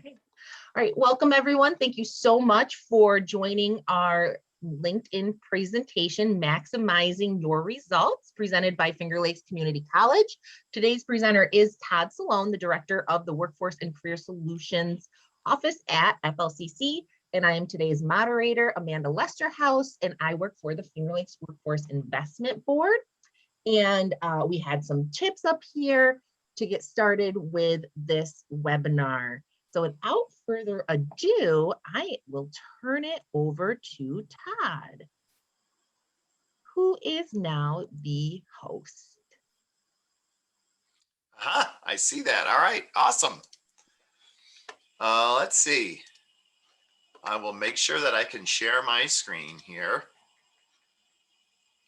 Okay. All right. Welcome, everyone. Thank you so much for joining our LinkedIn presentation, Maximizing Your Results, presented by Finger Lakes Community College. Today's presenter is Todd Salone, the Director of the Workforce and Career Solutions Office at FLCC. And I am today's moderator, Amanda Lesterhouse, and I work for the Finger Lakes Workforce Investment Board. And we had some tips up here to get started with this webinar. So without further ado, I will turn it over to Todd, who is now the host. I see that. All right, awesome. Let's see. I will make sure that I can share my screen here,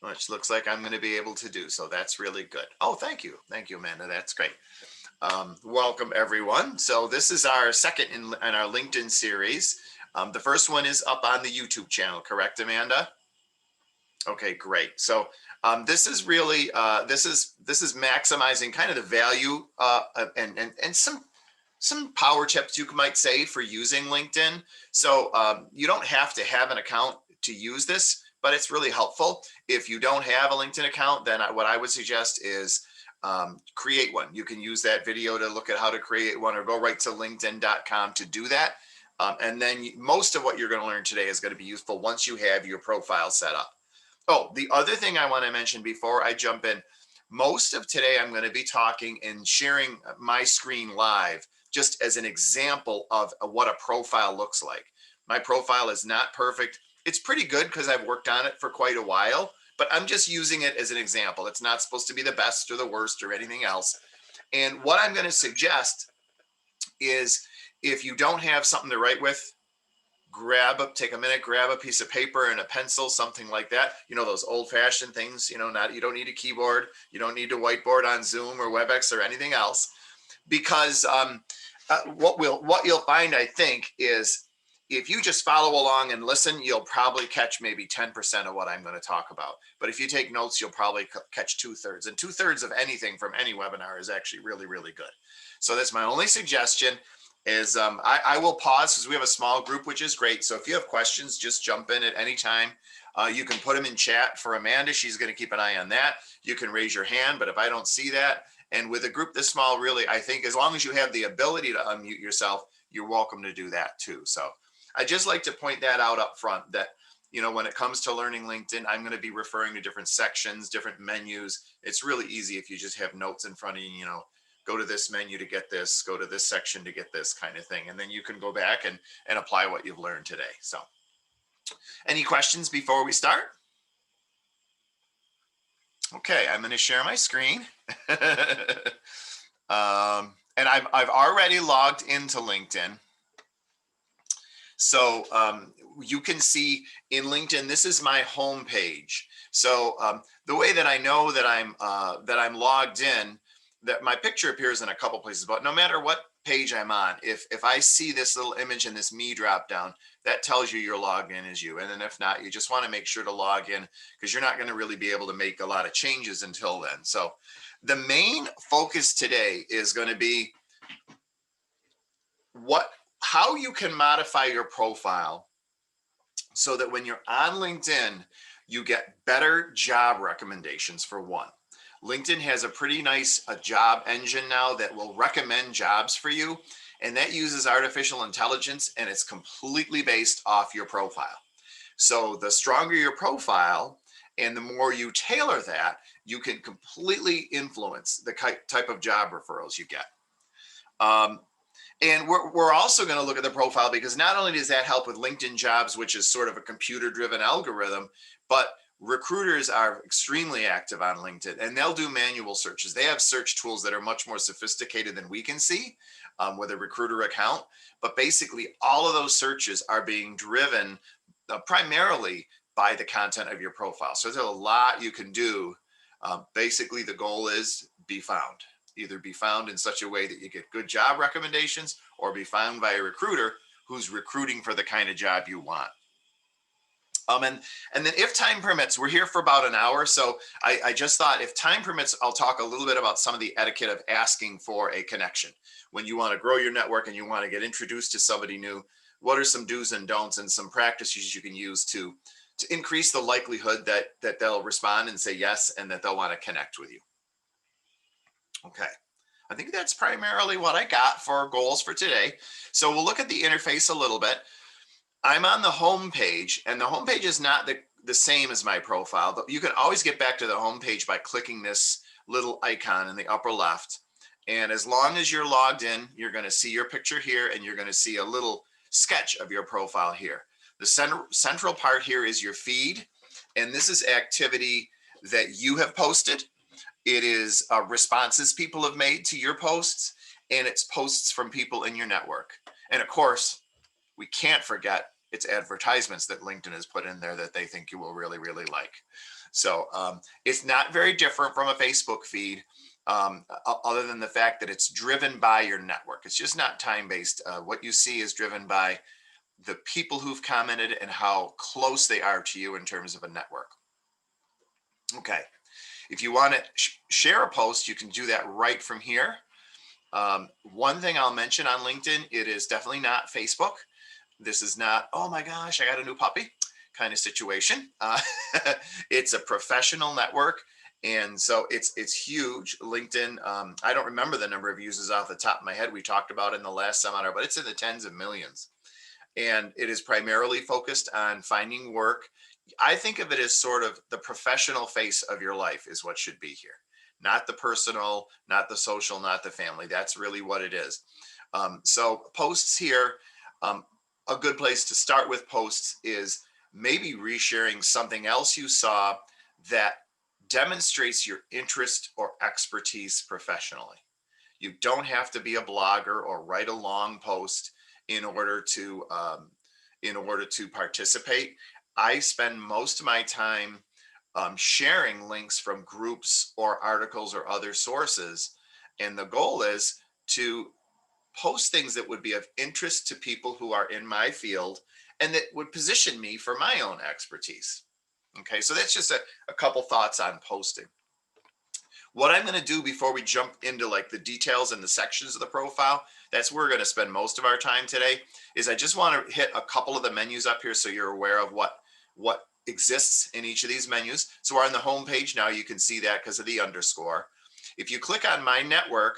which looks like I'm going to be able to do. So that's really good. Oh, thank you. Thank you, Amanda. That's great. Welcome, everyone. So this is our second in our LinkedIn series. The first one is up on the YouTube channel, correct, Amanda? Okay, great. So this is really this is maximizing kind of the value and some power tips you might say for using LinkedIn. So you don't have to have an account to use this, but it's really helpful. If you don't have a LinkedIn account, then what I would suggest is create one. You can use that video to look at how to create one, or go right to linkedin.com to do that. And then most of what you're going to learn today is going to be useful once you have your profile set up. Oh, the other thing I want to mention before I jump in, most of today I'm going to be talking and sharing my screen live just as an example of what a profile looks like. My profile is not perfect. It's pretty good because I've worked on it for quite a while, but I'm just using it as an example. It's not supposed to be the best or the worst or anything else. And what I'm going to suggest is, if you don't have something to write with, take a minute, grab a piece of paper and a pencil, something like that. You know, those old-fashioned things, you don't need a keyboard. You don't need to whiteboard on Zoom or WebEx or anything else, because what you'll find, I think, is if you just follow along and listen, you'll probably catch maybe 10% of what I'm going to talk about. But if you take notes, you'll probably catch 2/3. And 2/3 of anything from any webinar is actually really, really good. So that's my only suggestion. Is I will pause because we have a small group, which is great. So if you have questions, just jump in at any time. You can put them in chat for Amanda. She's going to keep an eye on that. You can raise your hand, but if I don't see that, and with a group this small, really, I think as long as you have the ability to unmute yourself, you're welcome to do that too. So I just like to point that out up front, that, when it comes to learning LinkedIn, I'm going to be referring to different sections, different menus. It's really easy if you just have notes in front of you, go to this menu to get this, go to this section to get this kind of thing. And then you can go back and apply what you've learned today. So any questions before we start? Okay, I'm going to share my screen. And I've already logged into LinkedIn. So you can see in LinkedIn, this is my home page. So the way that I know that I'm logged in, that my picture appears in a couple places, but no matter what page I'm on, if I see this little image in this me drop down, that tells you you're logged in as you. And then if not, you just want to make sure to log in, because you're not going to really be able to make a lot of changes until then. So the main focus today is going to be how you can modify your profile so that when you're on LinkedIn, you get better job recommendations. For one, LinkedIn has a pretty nice job engine now that will recommend jobs for you. And that uses artificial intelligence, and it's completely based off your profile. So the stronger your profile and the more you tailor that, you can completely influence the type of job referrals you get. And we're also going to look at the profile, because not only does that help with LinkedIn Jobs, which is sort of a computer-driven algorithm, but recruiters are extremely active on LinkedIn, and they'll do manual searches. They have search tools that are much more sophisticated than we can see with a recruiter account. But basically, all of those searches are being driven primarily by the content of your profile. So there's a lot you can do. Basically, the goal is be found. Either be found in such a way that you get good job recommendations, or be found by a recruiter who's recruiting for the kind of job you want. And then if time permits, we're here for about an hour. So I just thought if time permits, I'll talk a little bit about some of the etiquette of asking for a connection. When you want to grow your network and you want to get introduced to somebody new, what are some do's and don'ts and some practices you can use to increase the likelihood that they'll respond and say yes, and that they'll want to connect with you. Okay. I think that's primarily what I got for goals for today. So we'll look at the interface a little bit. I'm on the home page, and the home page is not the same as my profile, but you can always get back to the home page by clicking this little icon in the upper left. And as long as you're logged in, you're going to see your picture here, and you're going to see a little sketch of your profile here. The central part here is your feed, and this is activity that you have posted. It is responses people have made to your posts, and it's posts from people in your network. And of course, we can't forget it's advertisements that LinkedIn has put in there that they think you will really, really like. So it's not very different from a Facebook feed, other than the fact that it's driven by your network. It's just not time-based. What you see is driven by the people who've commented and how close they are to you in terms of a network. Okay. If you want to share a post, you can do that right from here. One thing I'll mention on LinkedIn, it is definitely not Facebook. This is not, oh my gosh, I got a new puppy kind of situation. It's a professional network. And so it's huge. LinkedIn, I don't remember the number of users off the top of my head. We talked about it in the last seminar, but it's in the tens of millions. And it is primarily focused on finding work. I think of it as sort of the professional face of your life is what should be here. Not the personal, not the social, not the family. That's really what it is. So posts here, a good place to start with posts is maybe resharing something else you saw that demonstrates your interest or expertise professionally. You don't have to be a blogger or write a long post in order to participate. I spend most of my time sharing links from groups or articles or other sources. And the goal is to post things that would be of interest to people who are in my field and that would position me for my own expertise. Okay, so that's just a couple thoughts on posting. What I'm going to do before we jump into like the details and the sections of the profile, that's where we're going to spend most of our time today, is I just want to hit a couple of the menus up here so you're aware of what exists in each of these menus. So we're on the home page now. You can see that because of the underscore. If you click on my network,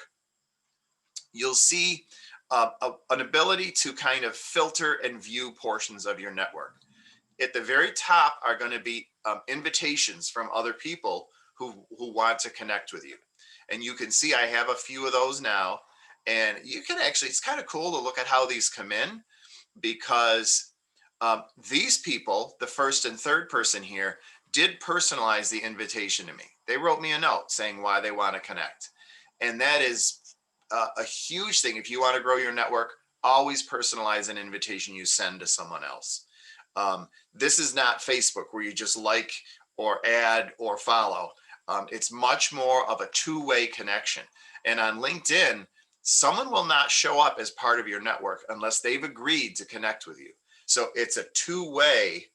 you'll see an ability to kind of filter and view portions of your network. At the very top are going to be invitations from other people who want to connect with you. And you can see I have a few of those now. And you can actually, it's kind of cool to look at how these come in, because these people, the first and third person here, did personalize the invitation to me. They wrote me a note saying why they want to connect. And that is a huge thing. If you want to grow your network, always personalize an invitation you send to someone else. This is not Facebook where you just like or add or follow. It's much more of a two-way connection. And on LinkedIn, someone will not show up as part of your network unless they've agreed to connect with you. So it's a two-way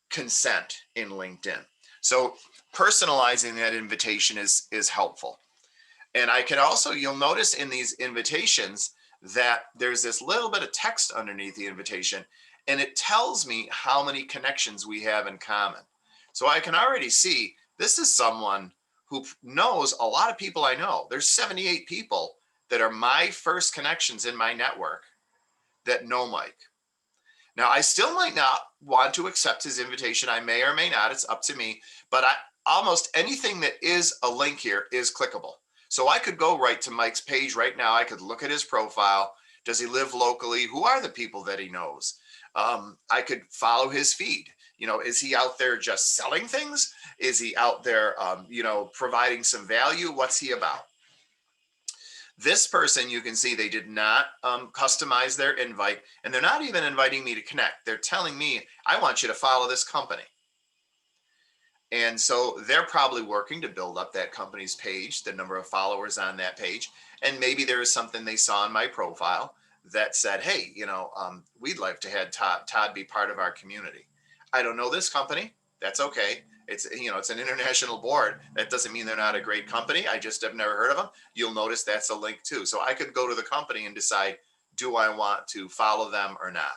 consent in LinkedIn. So personalizing that invitation is helpful. And I can also, you'll notice in these invitations that there's this little bit of text underneath the invitation, and it tells me how many connections we have in common. So I can already see this is someone who knows a lot of people I know. There's 78 people that are my first connections in my network that know Mike. Now, I still might not want to accept his invitation. I may or may not. It's up to me. But almost anything that is a link here is clickable. So I could go right to Mike's page right now. I could look at his profile. Does he live locally? Who are the people that he knows? I could follow his feed. You know, is he out there just selling things? Is he out there, providing some value? What's he about? This person, you can see they did not customize their invite, and they're not even inviting me to connect. They're telling me, I want you to follow this company. And so they're probably working to build up that company's page, the number of followers on that page. And maybe there is something they saw in my profile that said, hey, we'd like to have Todd be part of our community. I don't know this company. That's okay. It's, it's an international board. That doesn't mean they're not a great company. I just have never heard of them. You'll notice that's a link too. So I could go to the company and decide, do I want to follow them or not?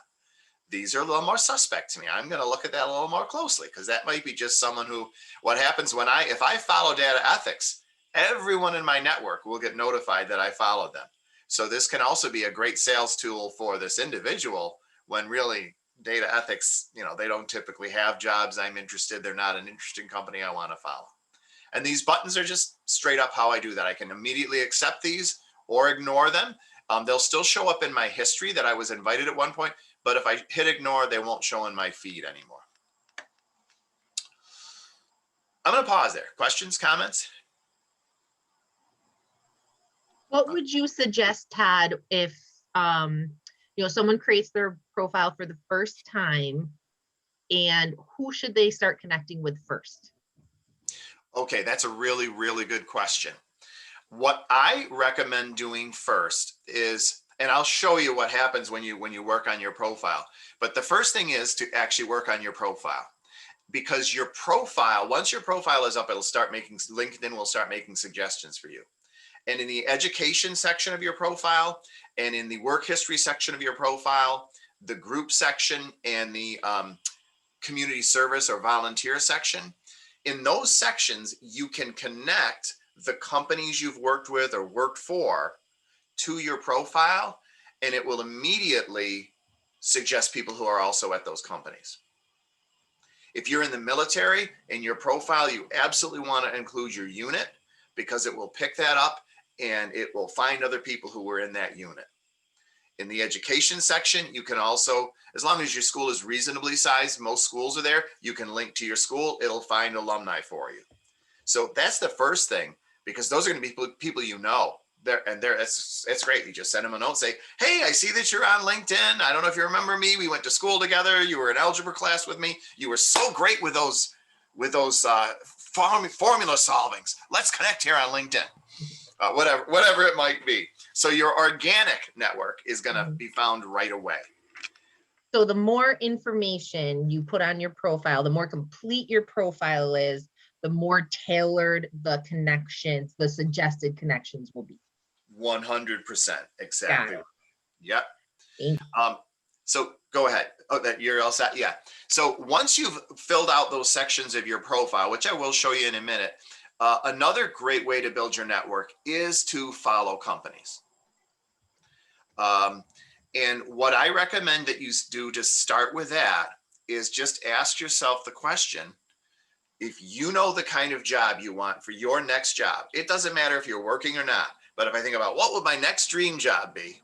These are a little more suspect to me. I'm going to look at that a little more closely, because that might be just someone who, what happens if I follow data ethics, everyone in my network will get notified that I followed them. So this can also be a great sales tool for this individual, when really data ethics, they don't typically have jobs I'm interested. They're not an interesting company I want to follow. And these buttons are just straight up how I do that. I can immediately accept these or ignore them. They'll still show up in my history that I was invited at one point, but if I hit ignore, they won't show in my feed anymore. I'm going to pause there. Questions, comments? What would you suggest, Todd, if someone creates their profile for the first time, and who should they start connecting with first? Okay, that's a really, really good question. What I recommend doing first is, and I'll show you what happens when you work on your profile. But the first thing is to actually work on your profile, because your profile, once your profile is up, LinkedIn will start making suggestions for you. And in the education section of your profile, and in the work history section of your profile, the group section, and the community service or volunteer section, in those sections, you can connect the companies you've worked with or worked for to your profile, and it will immediately suggest people who are also at those companies. If you're in the military, in your profile, you absolutely want to include your unit, because it will pick that up and it will find other people who were in that unit. In the education section, you can also, as long as your school is reasonably sized, most schools are there, you can link to your school, it'll find alumni for you. So that's the first thing, because those are going to be people it's great. You just send them a note, say, hey, I see that you're on LinkedIn. I don't know if you remember me. We went to school together. You were in algebra class with me. You were so great with those formula solvings. Let's connect here on LinkedIn. Whatever it might be. So your organic network is going to be found right away. So the more information you put on your profile, the more complete your profile is, the more tailored the connections, the suggested connections will be. 100%. Exactly. Yep. So go ahead. Oh, that you're all set. Yeah. So once you've filled out those sections of your profile, which I will show you in a minute, another great way to build your network is to follow companies. And what I recommend that you do to start with that is just ask yourself the question, if you know the kind of job you want for your next job, it doesn't matter if you're working or not, but if I think about what would my next dream job be,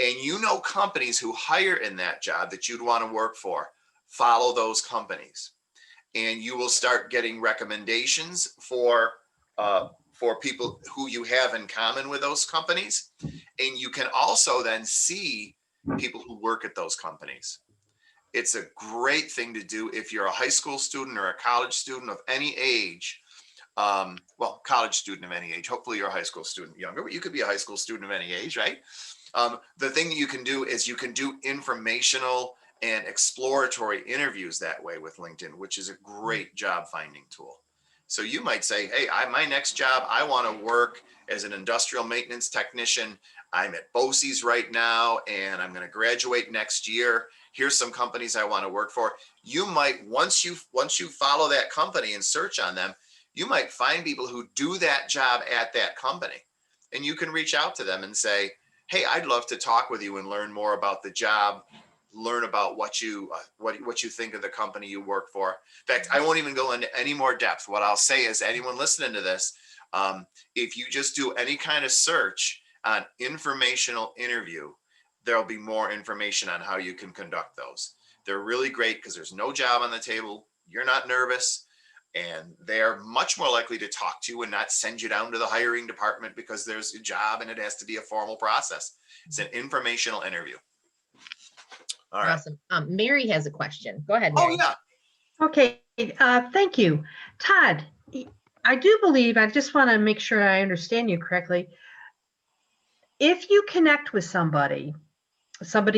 and you know companies who hire in that job that you'd want to work for, follow those companies. And you will start getting recommendations for people who you have in common with those companies. And you can also then see people who work at those companies. It's a great thing to do if you're a high school student or a college student of any age. Well, college student of any age. Hopefully you're a high school student younger, but you could be a high school student of any age, right? The thing that you can do is you can do informational and exploratory interviews that way with LinkedIn, which is a great job finding tool. So you might say, hey, my next job, I want to work as an industrial maintenance technician. I'm at BOCES right now, and I'm going to graduate next year. Here's some companies I want to work for. You might, once you follow that company and search on them, you might find people who do that job at that company. And you can reach out to them and say, hey, I'd love to talk with you and learn more about the job, learn about what you think of the company you work for. In fact, I won't even go into any more depth. What I'll say is, anyone listening to this, if you just do any kind of search on informational interview, there'll be more information on how you can conduct those. They're really great because there's no job on the table. You're not nervous, and they're much more likely to talk to you and not send you down to the hiring department because there's a job and it has to be a formal process. It's an informational interview. All right. Awesome. Mary has a question. Go ahead, Mary. Oh, yeah. Okay, thank you. Todd, I do believe, I just want to make sure I understand you correctly. If you connect with somebody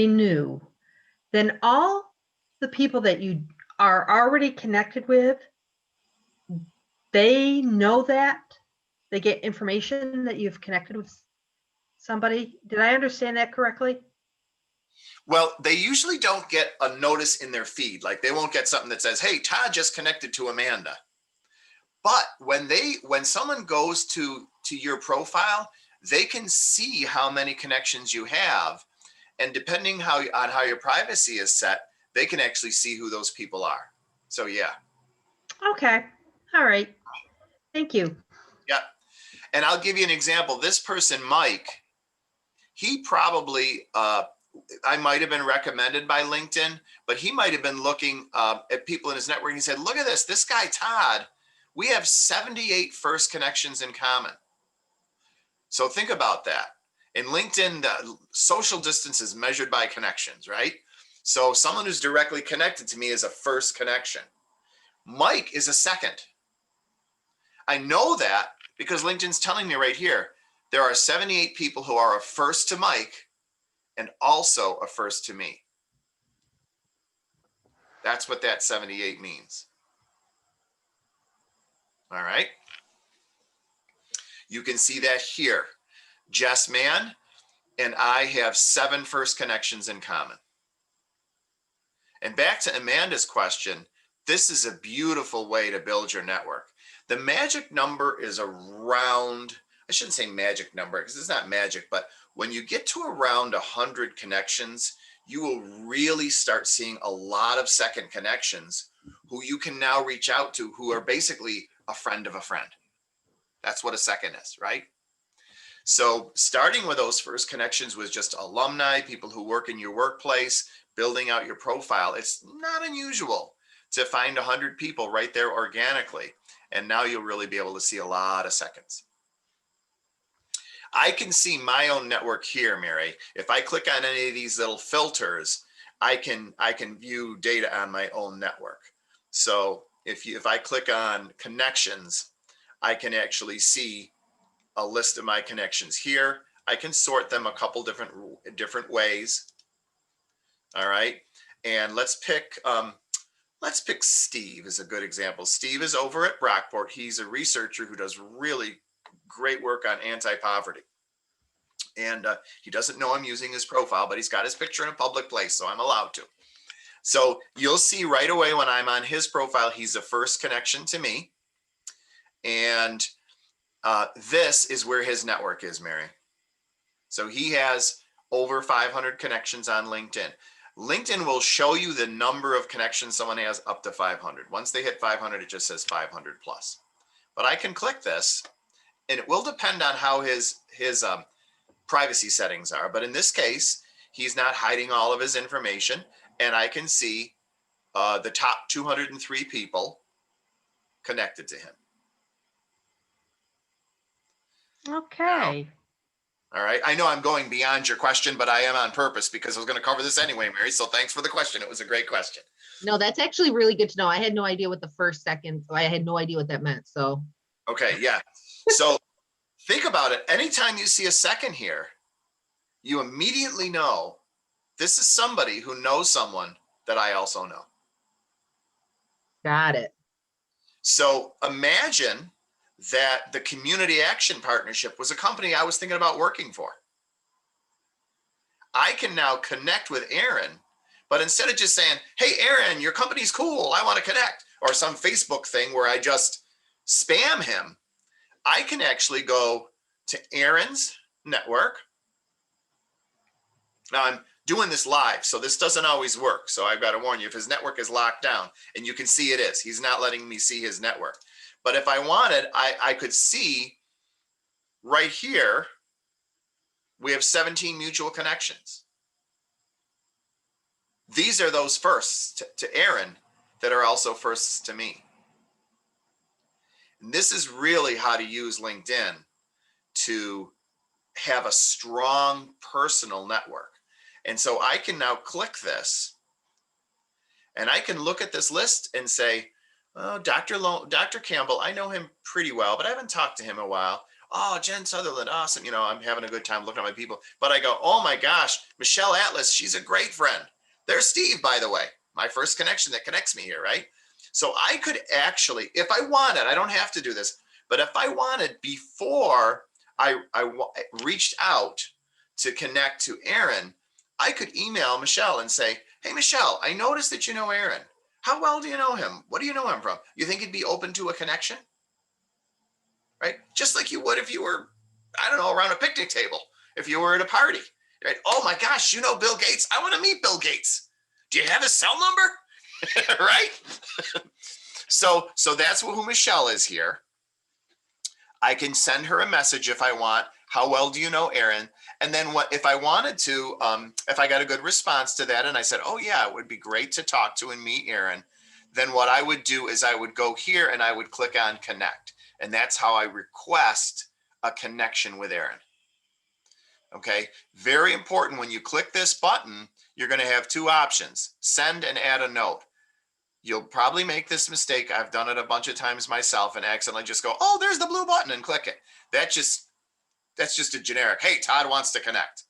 new, then all the people that you are already connected with, they know that? They get information that you've connected with somebody? Did I understand that correctly? Well, they usually don't get a notice in their feed. Like they won't get something that says, hey, Todd just connected to Amanda. But when someone goes to your profile, they can see how many connections you have. And depending on how your privacy is set, they can actually see who those people are. So yeah. Okay. All right. Thank you. Yeah. And I'll give you an example. This person, Mike, he probably, I might have been recommended by LinkedIn, but he might have been looking at people in his network and he said, look at this guy, Todd, we have 78 first connections in common. So think about that. In LinkedIn, the social distance is measured by connections, right? So someone who's directly connected to me is a first connection. Mike is a second. I know that because LinkedIn's telling me right here, there are 78 people who are a first to Mike and also a first to me. That's what that 78 means. All right. You can see that here. Jess Mann and I have 7 first connections in common. And back to Amanda's question, this is a beautiful way to build your network. The magic number is around, I shouldn't say magic number because it's not magic, but when you get to around 100 connections, you will really start seeing a lot of second connections who you can now reach out to, who are basically a friend of a friend. That's what a second is, right? So starting with those first connections with just alumni, people who work in your workplace, building out your profile, it's not unusual to find 100 people right there organically. And now you'll really be able to see a lot of seconds. I can see my own network here, Mary. If I click on any of these little filters, I can view data on my own network. So if I click on connections, I can actually see a list of my connections here. I can sort them a couple different ways. All right, and let's pick Steve as a good example. Steve is over at Brockport. He's a researcher who does really great work on anti-poverty. And he doesn't know I'm using his profile, but he's got his picture in a public place, so I'm allowed to. So you'll see right away when I'm on his profile, he's a first connection to me. And this is where his network is, Mary. So he has over 500 connections on LinkedIn. LinkedIn will show you the number of connections someone has up to 500. Once they hit 500, it just says 500 plus. But I can click this, and it will depend on how his privacy settings are. But in this case, he's not hiding all of his information, and I can see the top 203 people connected to him. Okay. All right. I know I'm going beyond your question, but I am on purpose because I was going to cover this anyway, Mary. So thanks for the question. It was a great question. No, that's actually really good to know. I had no idea what the first second, I had no idea what that meant. So. Okay. Yeah. So think about it. Anytime you see a second here, you immediately know this is somebody who knows someone that I also know. Got it. So imagine that the Community Action Partnership was a company I was thinking about working for. I can now connect with Aaron, but instead of just saying, hey, Aaron, your company's cool, I want to connect, or some Facebook thing where I just spam him, I can actually go to Aaron's network. Now I'm doing this live, so this doesn't always work. So I've got to warn you, if his network is locked down, and you can see it is, he's not letting me see his network. But if I wanted, I could see right here, we have 17 mutual connections. These are those firsts to Aaron that are also firsts to me. And this is really how to use LinkedIn to have a strong personal network. And so I can now click this and I can look at this list and say, oh, Dr. Campbell, I know him pretty well, but I haven't talked to him in a while. Oh, Jen Sutherland, awesome. You know, I'm having a good time looking at my people. But I go, oh my gosh, Michelle Atlas, she's a great friend. There's Steve, by the way. my first connection that connects me here, right? So I could actually, if I wanted, I don't have to do this, but if I wanted, before I reached out to connect to Aaron, I could email Michelle and say, hey, Michelle, I noticed that you know Aaron. How well do you know him? What do you know him from? You think he'd be open to a connection? Right? Just like you would if you were, I don't know, around a picnic table, if you were at a party, right? Oh my gosh, you know Bill Gates? I want to meet Bill Gates. Do you have his cell number? Right? So that's who Michelle is here. I can send her a message if I want. How well do you know Aaron? And then what if I wanted to, if I got a good response to that and I said, oh yeah, it would be great to talk to and meet Aaron, then what I would do is I would go here and I would click on connect. And that's how I request a connection with Aaron. Okay, very important. When you click this button, you're going to have two options: send and add a note. You'll probably make this mistake. I've done it a bunch of times myself and accidentally just go, oh, there's the blue button, and click it. That's just a generic, hey, Todd wants to connect.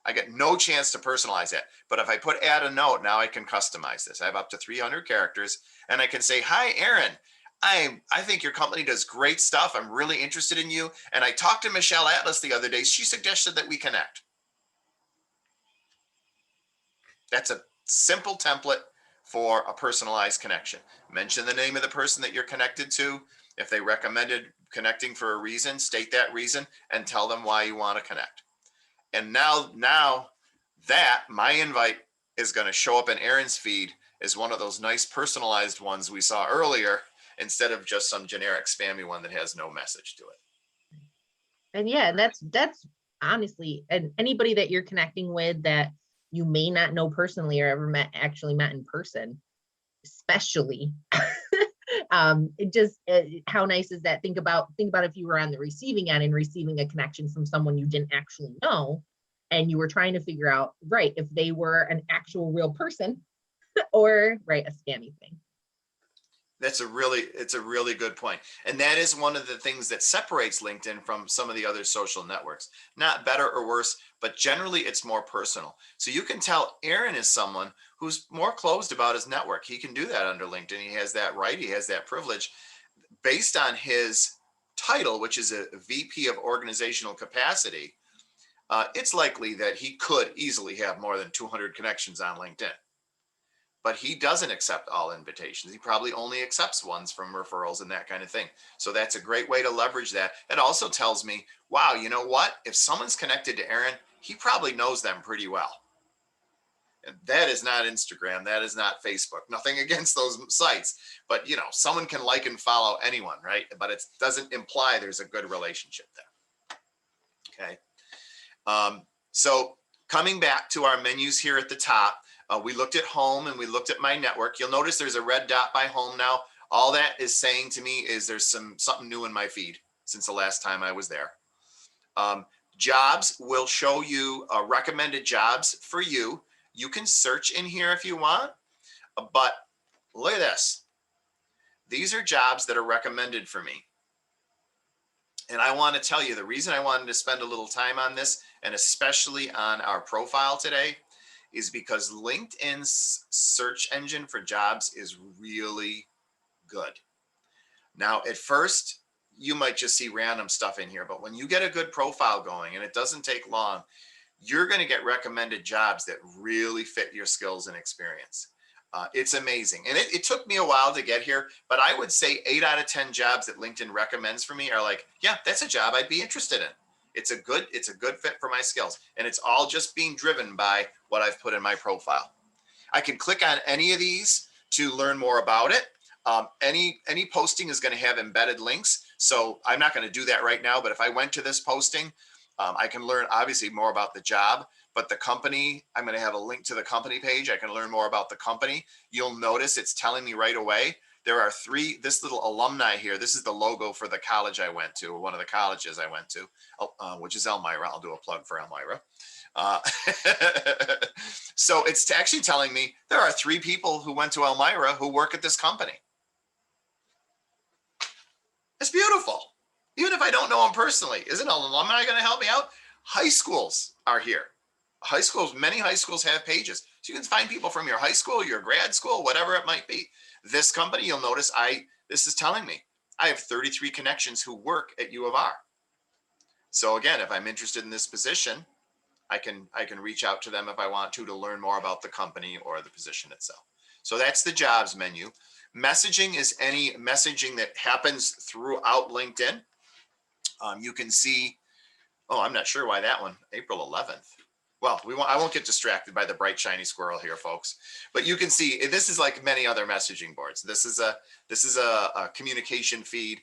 I get no chance to personalize it. But if I put add a note, now I can customize this. I have up to 300 characters and I can say, hi, Aaron. I think your company does great stuff. I'm really interested in you. And I talked to Michelle Atlas the other day. She suggested that we connect. That's a simple template for a personalized connection. Mention the name of the person that you're connected to. If they recommended connecting for a reason, state that reason and tell them why you want to connect. And now that my invite is going to show up in Aaron's feed as one of those nice personalized ones we saw earlier, instead of just some generic spammy one that has no message to it. And yeah, that's honestly, and anybody that you're connecting with that you may not know personally or ever actually met in person, especially, how nice is that? Think about if you were on the receiving end and receiving a connection from someone you didn't actually know, and you were trying to figure out, right, if they were an actual real person or right, a scammy thing. It's a really good point. And that is one of the things that separates LinkedIn from some of the other social networks. Not better or worse, but generally it's more personal. So you can tell Aaron is someone who's more closed about his network. He can do that under LinkedIn. He has that right. He has that privilege based on his title, which is a VP of organizational capacity. It's likely that he could easily have more than 200 connections on LinkedIn. But he doesn't accept all invitations. He probably only accepts ones from referrals and that kind of thing. So that's a great way to leverage that. It also tells me, wow, you know what? If someone's connected to Aaron, he probably knows them pretty well. And that is not Instagram. That is not Facebook. Nothing against those sites. But, you know, someone can like and follow anyone, right? But it doesn't imply there's a good relationship there. Okay. So coming back to our menus here at the top, we looked at home and we looked at my network. You'll notice there's a red dot by home now. All that is saying to me is there's something new in my feed since the last time I was there. Jobs will show you recommended jobs for you. You can search in here if you want, but look at this. These are jobs that are recommended for me. And I want to tell you the reason I wanted to spend a little time on this, and especially on our profile today, is because LinkedIn's search engine for jobs is really good. Now, at first, you might just see random stuff in here, but when you get a good profile going, and it doesn't take long, you're going to get recommended jobs that really fit your skills and experience. It's amazing. And it took me a while to get here, but I would say 8 out of 10 jobs that LinkedIn recommends for me are like, yeah, that's a job I'd be interested in. It's a good fit for my skills. And it's all just being driven by what I've put in my profile. I can click on any of these to learn more about it. Any posting is going to have embedded links. So I'm not going to do that right now, but if I went to this posting, I can learn obviously more about the job, but the company, I'm going to have a link to the company page. I can learn more about the company. You'll notice it's telling me right away. There are 3, this little alumni here. This is the logo for the college I went to, or one of the colleges I went to, which is Elmira. I'll do a plug for Elmira. So it's actually telling me there are 3 people who went to Elmira who work at this company. It's beautiful. Even if I don't know them personally, isn't an alumni going to help me out? High schools are here. high schools, many high schools have pages. So you can find people from your high school, your grad school, whatever it might be. This company, you'll notice this is telling me I have 33 connections who work at U of R. So again, if I'm interested in this position, I can reach out to them if I want to learn more about the company or the position itself. So that's the jobs menu. Messaging is any messaging that happens throughout LinkedIn. You can see, oh, I'm not sure why that one, April 11th. Well, I won't get distracted by the bright shiny squirrel here, folks. But you can see this is like many other messaging boards. This is a communication feed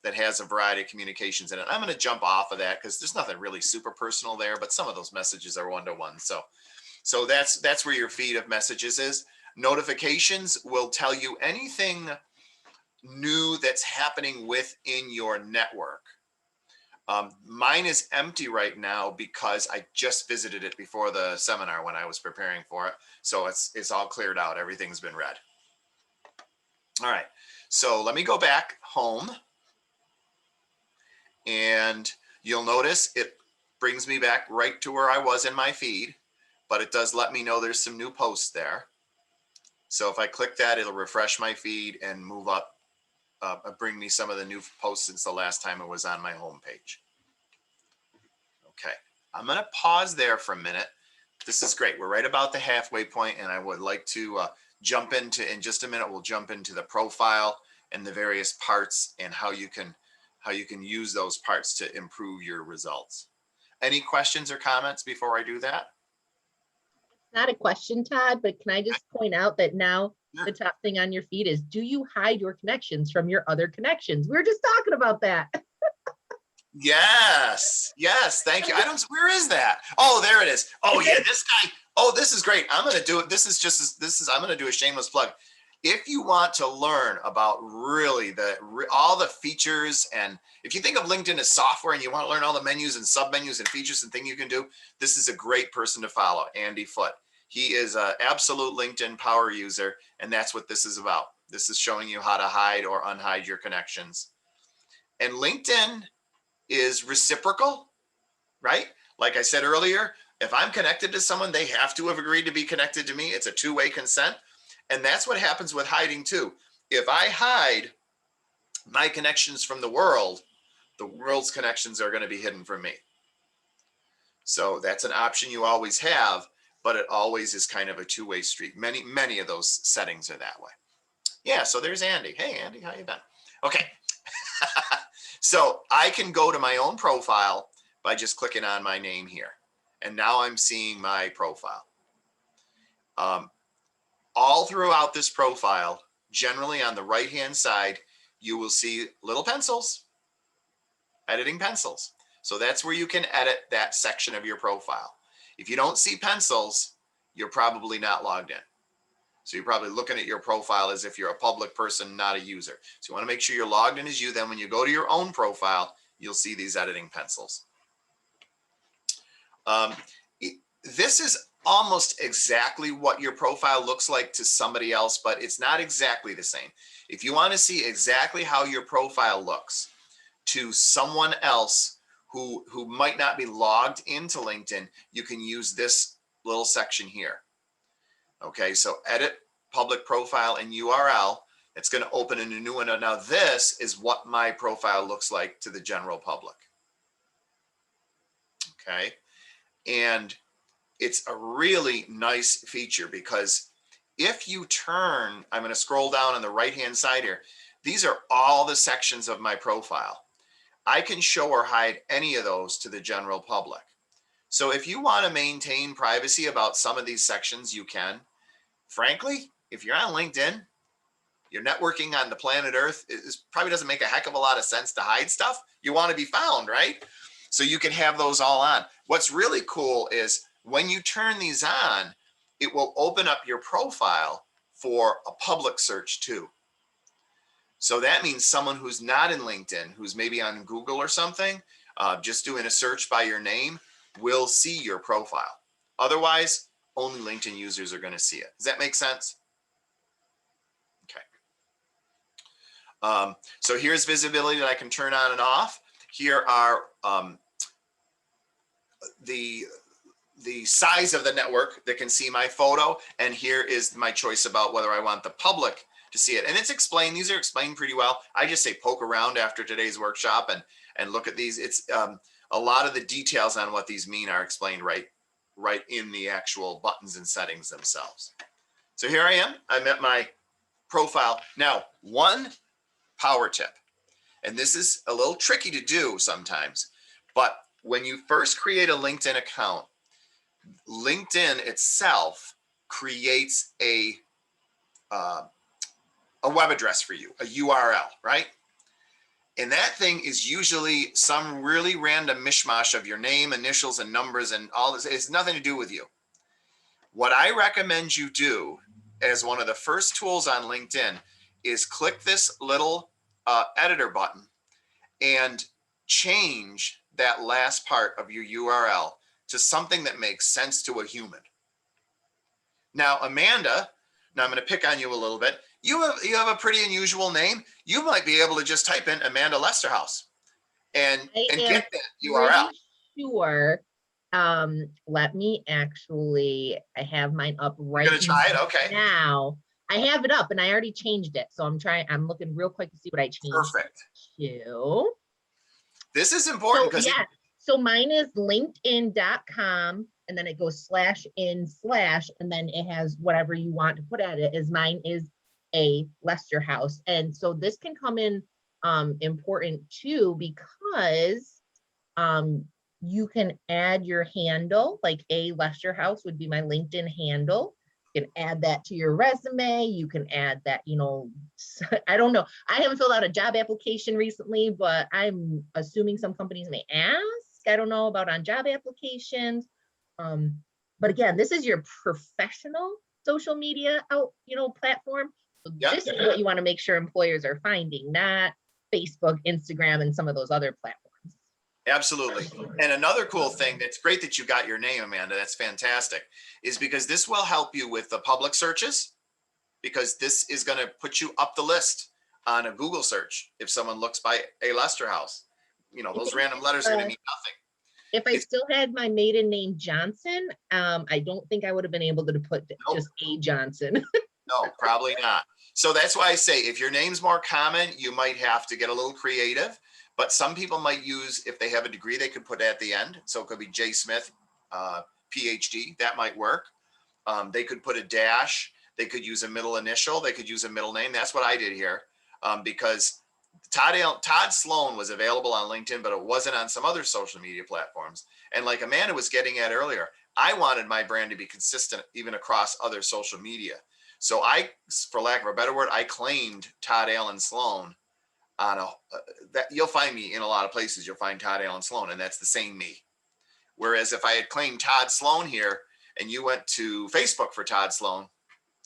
that has a variety of communications in it. I'm going to jump off of that because there's nothing really super personal there, but some of those messages are one-to-one. So that's where your feed of messages is. Notifications will tell you anything new that's happening within your network. Mine is empty right now because I just visited it before the seminar when I was preparing for it. So it's all cleared out. Everything's been read. All right. So let me go back home. And you'll notice it brings me back right to where I was in my feed, but it does let me know there's some new posts there. So if I click that, it'll refresh my feed and move up, bring me some of the new posts since the last time it was on my home page. Okay, I'm going to pause there for a minute. This is great. We're right about the halfway point, and I would like to jump into, in just a minute, we'll jump into the profile and the various parts and how you can use those parts to improve your results. Any questions or comments before I do that? Not a question, Todd, but can I just point out that now Sure. the top thing on your feed is, do you hide your connections from your other connections? We were just talking about that. Yes, thank you. Where is that? Oh, there it is. Oh yeah, this guy. Oh, this is great. I'm going to do it. I'm going to do a shameless plug. If you want to learn about really all the features, and if you think of LinkedIn as software and you want to learn all the menus and sub-menus and features and things you can do, this is a great person to follow, Andy Foote. He is an absolute LinkedIn power user, and that's what this is about. This is showing you how to hide or unhide your connections. And LinkedIn is reciprocal, right? Like I said earlier, if I'm connected to someone, they have to have agreed to be connected to me. It's a two-way consent. And that's what happens with hiding too. If I hide my connections from the world's connections are going to be hidden from me. So that's an option you always have, but it always is kind of a two-way street. Many of those settings are that way. Yeah, so there's Andy. Hey, Andy, how you been? Okay. So I can go to my own profile by just clicking on my name here. And now I'm seeing my profile. All throughout this profile, generally on the right-hand side, you will see little pencils, editing pencils. So that's where you can edit that section of your profile. If you don't see pencils, you're probably not logged in. So you're probably looking at your profile as if you're a public person, not a user. So you want to make sure you're logged in as you. Then when you go to your own profile, you'll see these editing pencils. This is almost exactly what your profile looks like to somebody else, but it's not exactly the same. If you want to see exactly how your profile looks to someone else who might not be logged into LinkedIn, you can use this little section here. Okay, so edit public profile and URL. It's going to open in a new one. Now this is what my profile looks like to the general public. Okay, and it's a really nice feature because if you turn, I'm going to scroll down on the right-hand side here. These are all the sections of my profile. I can show or hide any of those to the general public. So if you want to maintain privacy about some of these sections, you can. Frankly, if you're on LinkedIn, you're networking on the planet Earth, it probably doesn't make a heck of a lot of sense to hide stuff. You want to be found, right? So you can have those all on. What's really cool is when you turn these on, it will open up your profile for a public search too. So that means someone who's not in LinkedIn, who's maybe on Google or something, just doing a search by your name, will see your profile. Otherwise, only LinkedIn users are going to see it. Does that make sense? Okay. So here's visibility that I can turn on and off. Here are the the size of the network that can see my photo. And here is my choice about whether I want the public to see it. And it's explained, these are explained pretty well. I just say poke around after today's workshop and look at these. It's a lot of the details on what these mean are explained right in the actual buttons and settings themselves. So here I am, I'm at my profile. Now, one power tip, and this is a little tricky to do sometimes, but when you first create a LinkedIn account, LinkedIn itself creates a web address for you, a URL, right? And that thing is usually some really random mishmash of your name, initials, and numbers and all this. It's nothing to do with you. What I recommend you do as one of the first tools on LinkedIn is click this little editor button and change that last part of your URL to something that makes sense to a human. Now, Amanda, now I'm going to pick on you a little bit. You have a pretty unusual name. You might be able to just type in Amanda Lesterhouse and get that URL. Sure. Let me actually, I have mine up right You're gonna try it? Okay. now. I have it up and I already changed it. So I'm looking real quick to see what I changed. Perfect. To. This is important because so mine is linkedin.com and then it goes /in/ and then it has whatever you want to put at it. As mine is a Lesterhouse. And so this can come in important too, because you can add your handle, like a Lesterhouse would be my LinkedIn handle. You can add that to your resume. You can add that, I don't know. I haven't filled out a job application recently, but I'm assuming some companies may ask. I don't know about on job applications. But again, this is your professional social media platform. So this is what you want to make sure employers are finding, not Facebook, Instagram, and some of those other platforms. Absolutely. And another cool thing, that's great that you got your name, Amanda, that's fantastic, is because this will help you with the public searches, because this is going to put you up the list on a Google search. If someone looks by a Lesterhouse, those random letters are going to mean nothing. If I still had my maiden name Johnson, I don't think I would have been able to put just a Johnson. No, probably not. So that's why I say, if your name's more common, you might have to get a little creative. But some people might use, if they have a degree, they could put at the end. So it could be J. Smith, PhD. That might work. They could put a dash. They could use a middle initial. They could use a middle name. That's what I did here, because Todd Sloan was available on LinkedIn, but it wasn't on some other social media platforms. And like Amanda was getting at earlier, I wanted my brand to be consistent even across other social media. So I, for lack of a better word, I claimed Todd Allen Sloan on that. You'll find me in a lot of places. You'll find Todd Allen Sloan, and that's the same me. Whereas if I had claimed Todd Sloan here and you went to Facebook for Todd Sloan,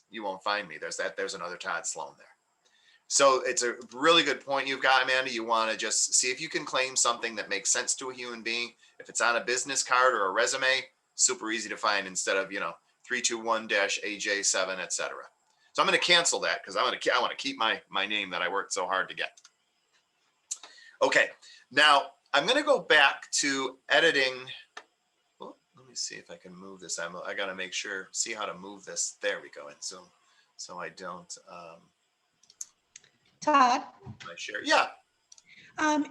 you won't find me. There's another Todd Sloan there. So it's a really good point you've got, Amanda. You want to just see if you can claim something that makes sense to a human being. If it's on a business card or a resume, super easy to find instead of 321-AJ7, etc. So I'm going to cancel that because I want to keep my name that I worked so hard to get. Okay, now I'm going to go back to editing. Well, let me see if I can move this. I got to make sure, see how to move this. There we go in Zoom, so I don't. Todd? I share. Yeah.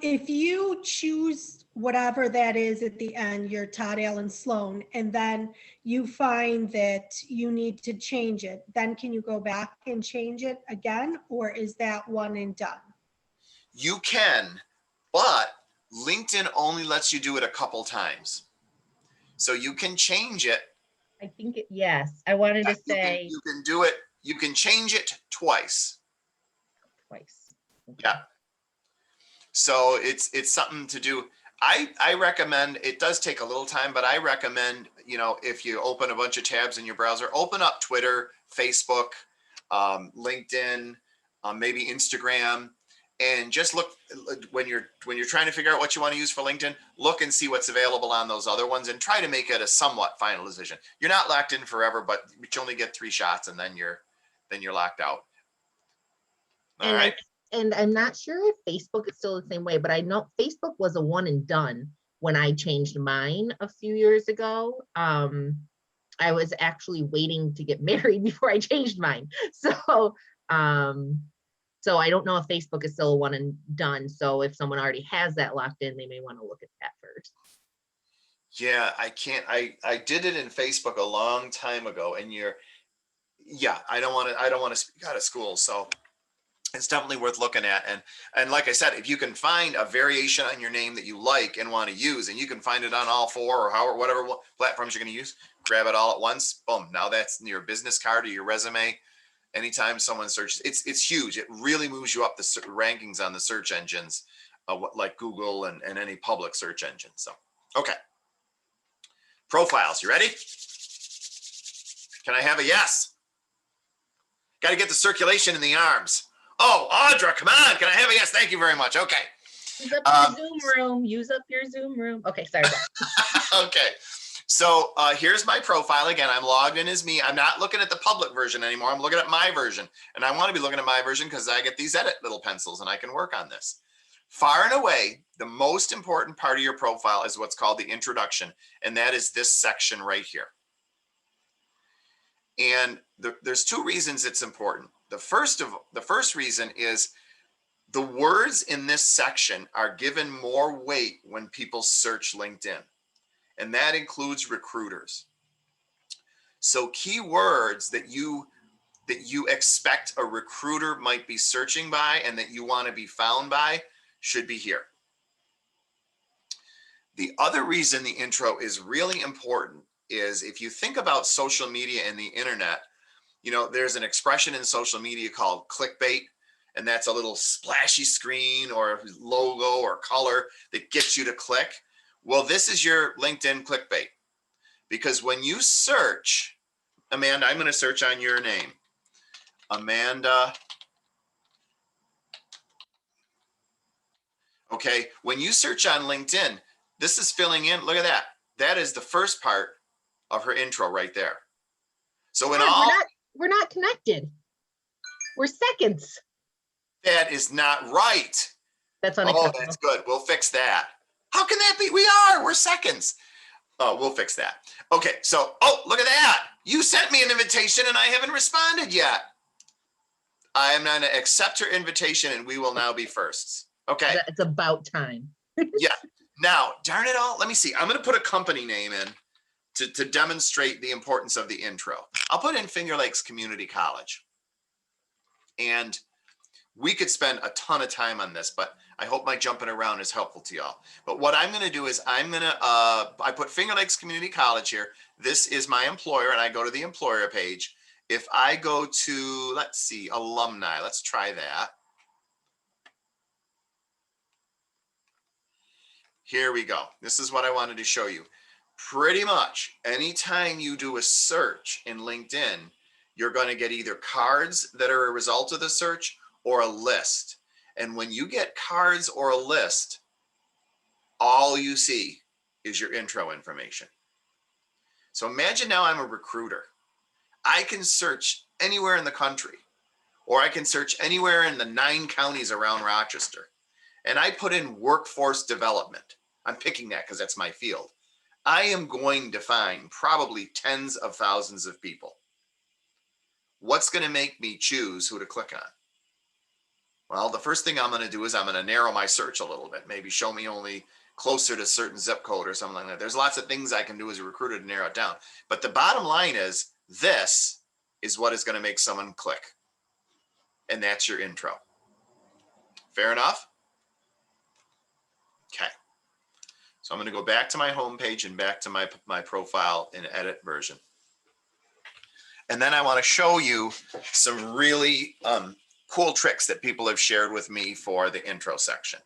If you choose whatever that is at the end, your Todd Allen Sloan, and then you find that you need to change it, then can you go back and change it again, or is that one and done? You can, but LinkedIn only lets you do it a couple times. So you can change it. I think yes. I wanted to say you can do it. You can change it twice. Okay. Yeah. So it's something to do. I recommend, it does take a little time, but I recommend, if you open a bunch of tabs in your browser, open up Twitter, Facebook, LinkedIn, maybe Instagram, and just look when you're trying to figure out what you want to use for LinkedIn, look and see what's available on those other ones and try to make it a somewhat final decision. You're not locked in forever, but you only get 3 shots and then you're locked out. All right. And I'm not sure if Facebook is still the same way, but I know Facebook was a one and done. when I changed mine a few years ago. I was actually waiting to get married before I changed mine. Um, so I don't know if Facebook is still a one and done. So if someone already has that locked in, they may want to look at that first. Yeah, I can't, I did it in Facebook a long time ago, and yeah, I don't want to speak out of school. So it's definitely worth looking at. And like I said, if you can find a variation on your name that you like and want to use, and you can find it on all four or however, whatever platforms you're going to use, grab it all at once. Boom. Now that's your business card or your resume. Anytime someone searches, it's huge. It really moves you up the rankings on the search engines, like Google and any public search engine. So, okay. Profiles, you ready? Can I have a yes? Got to get the circulation in the arms. Oh, Audra, come on. Can I have a yes? Thank you very much. Okay. Use up your Zoom room. Use up your Zoom room. Okay, sorry. Okay. So here's my profile. Again, I'm logged in as me. I'm not looking at the public version anymore. I'm looking at my version. And I want to be looking at my version because I get these edit little pencils and I can work on this. Far and away, the most important part of your profile is what's called the introduction. And that is this section right here. And there's two reasons it's important. The first reason is the words in this section are given more weight when people search LinkedIn, and that includes recruiters. So keywords that you expect a recruiter might be searching by and that you want to be found by should be here. The other reason the intro is really important is if you think about social media and the internet, you know, there's an expression in social media called clickbait, and that's a little splashy screen or logo or color that gets you to click. Well, this is your LinkedIn clickbait, because when you search, Amanda, I'm going to search on your name, Amanda. Okay, when you search on LinkedIn, this is filling in. Look at that. That is the first part of her intro right there. So in all, we're not connected. We're seconds. That is not right. That's unacceptable. Oh, that's good. We'll fix that. How can that be? We're seconds. Oh, we'll fix that. Okay, so, oh, look at that. You sent me an invitation and I haven't responded yet. I am going to accept her invitation and we will now be firsts. Okay. It's about time. Yeah. Now, darn it all. Let me see. I'm going to put a company name in to demonstrate the importance of the intro. I'll put in Finger Lakes Community College. And we could spend a ton of time on this, but I hope my jumping around is helpful to y'all. But what I'm going to do is I put Finger Lakes Community College here. This is my employer, and I go to the employer page. If I go to, let's see, alumni, let's try that. Here we go. This is what I wanted to show you. Pretty much anytime you do a search in LinkedIn, you're going to get either cards that are a result of the search or a list. And when you get cards or a list, all you see is your intro information. So imagine now I'm a recruiter. I can search anywhere in the country, or I can search anywhere in the 9 counties around Rochester. And I put in workforce development. I'm picking that because that's my field. I am going to find probably tens of thousands of people. What's going to make me choose who to click on? Well, the first thing I'm going to do is I'm going to narrow my search a little bit, maybe show me only closer to a certain zip code or something like that. There's lots of things I can do as a recruiter to narrow it down. But the bottom line is this is what is going to make someone click. And that's your intro. Fair enough? Okay. So I'm going to go back to my home page and back to my profile in edit version. And then I want to show you some really cool tricks that people have shared with me for the intro section.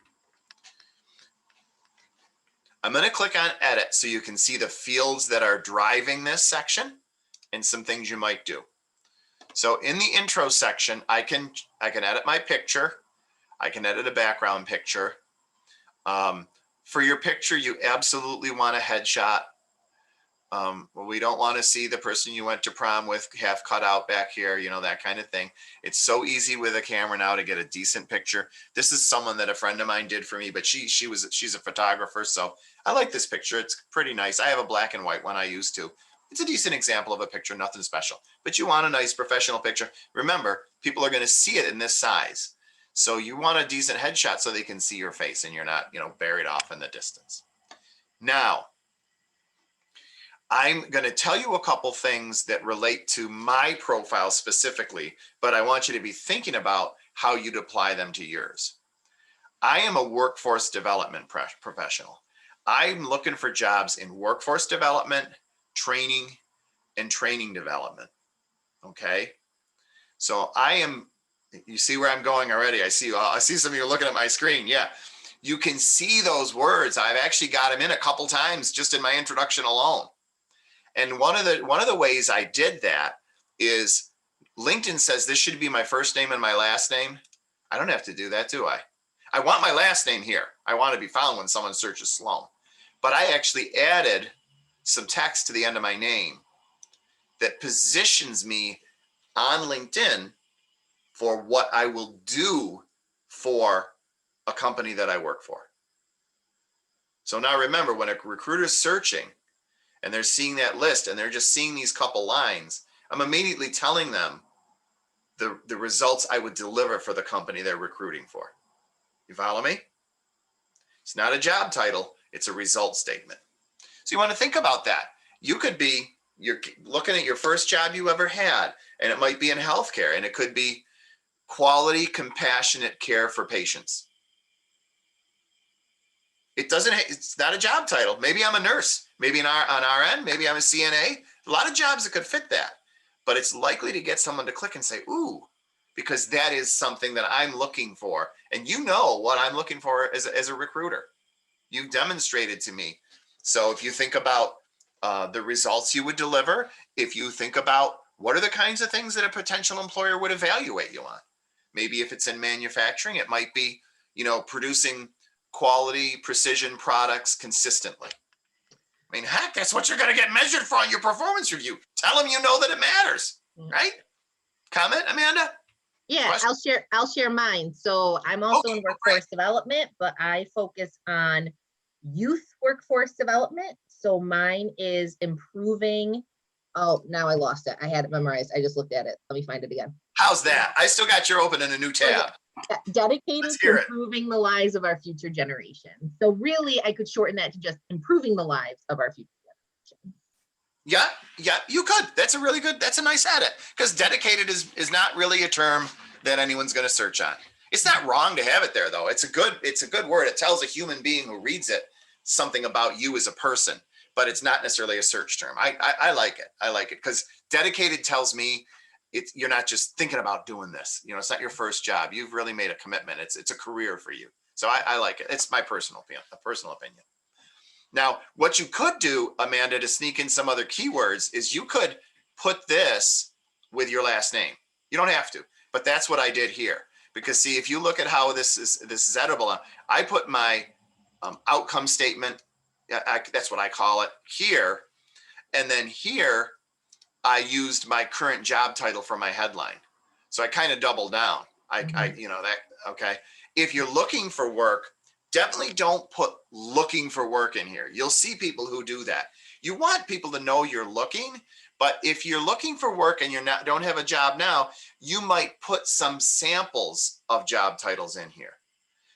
I'm going to click on edit so you can see the fields that are driving this section and some things you might do. So in the intro section, I can edit my picture. I can edit a background picture. For your picture, you absolutely want a headshot. Well, we don't want to see the person you went to prom with half cut out back here, you know, that kind of thing. It's so easy with a camera now to get a decent picture. This is someone that a friend of mine did for me, but she's a photographer. So I like this picture. It's pretty nice. I have a black and white one I used to. It's a decent example of a picture, nothing special, but you want a nice professional picture. Remember, people are going to see it in this size. So you want a decent headshot so they can see your face and you're not, you know, buried off in the distance. Now, I'm going to tell you a couple things that relate to my profile specifically, but I want you to be thinking about how you'd apply them to yours. I am a workforce development professional. I'm looking for jobs in workforce development, training, and training development. Okay. So you see where I'm going already. I see some of you looking at my screen. Yeah. You can see those words. I've actually got them in a couple times just in my introduction alone. And one of the ways I did that is LinkedIn says this should be my first name and my last name. I don't have to do that, do I? I want my last name here. I want to be found when someone searches Sloan. But I actually added some text to the end of my name that positions me on LinkedIn for what I will do for a company that I work for. So now remember, when a recruiter's searching and they're seeing that list and they're just seeing these couple lines, I'm immediately telling them the results I would deliver for the company they're recruiting for. You follow me? It's not a job title, it's a result statement. So you want to think about that. You're looking at your first job you ever had, and it might be in healthcare, and it could be quality, compassionate care for patients. It's not a job title. Maybe I'm a nurse, maybe an RN, maybe I'm a CNA. A lot of jobs that could fit that, but it's likely to get someone to click and say, ooh, because that is something that I'm looking for. And you know what I'm looking for as a recruiter. You've demonstrated to me. So if you think about the results you would deliver, if you think about what are the kinds of things that a potential employer would evaluate you on, maybe if it's in manufacturing, it might be, you know, producing quality, precision products consistently. I mean, heck, that's what you're going to get measured for on your performance review. Tell them you know that it matters, right? Comment, Amanda? Yeah, Question? I'll share mine. So I'm also Okay, in workforce development, but I focus on youth workforce development. So mine is improving. Oh, now I lost it. I had it memorized. I just looked at it. Let me find it again. How's that? I still got your open in a new tab. Dedicated Let's to hear it. improving the lives of our future generation. So really, I could shorten that to just improving the lives of our future generation. Yeah, you could. That's a nice edit, because dedicated is not really a term that anyone's going to search on. It's not wrong to have it there, though. It's a good word. It tells a human being who reads it something about you as a person, but it's not necessarily a search term. I like it. I like it because dedicated tells me you're not just thinking about doing this. You know, it's not your first job. You've really made a commitment. It's a career for you. So I like it. It's my personal opinion. Now, what you could do, Amanda, to sneak in some other keywords is you could put this with your last name. You don't have to, but that's what I did here. Because see, if you look at how this is editable, I put my outcome statement, that's what I call it, here. And then here, I used my current job title for my headline. So I kind of doubled down. Okay. If you're looking for work, definitely don't put looking for work in here. You'll see people who do that. You want people to know you're looking, but if you're looking for work and don't have a job now, you might put some samples of job titles in here.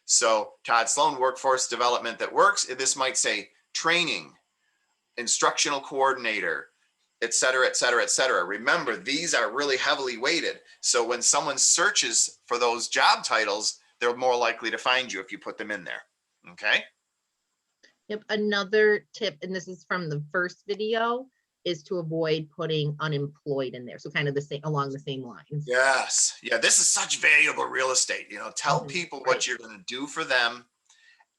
So Todd Sloan, workforce development that works. This might say training, instructional coordinator, et cetera, et cetera, et cetera. Remember, these are really heavily weighted. So when someone searches for those job titles, they're more likely to find you if you put them in there. Okay. Yep. Another tip, and this is from the first video, is to avoid putting unemployed in there. So kind of along the same lines. Yes. Yeah. This is such valuable real estate. You know, tell people what you're going to do for them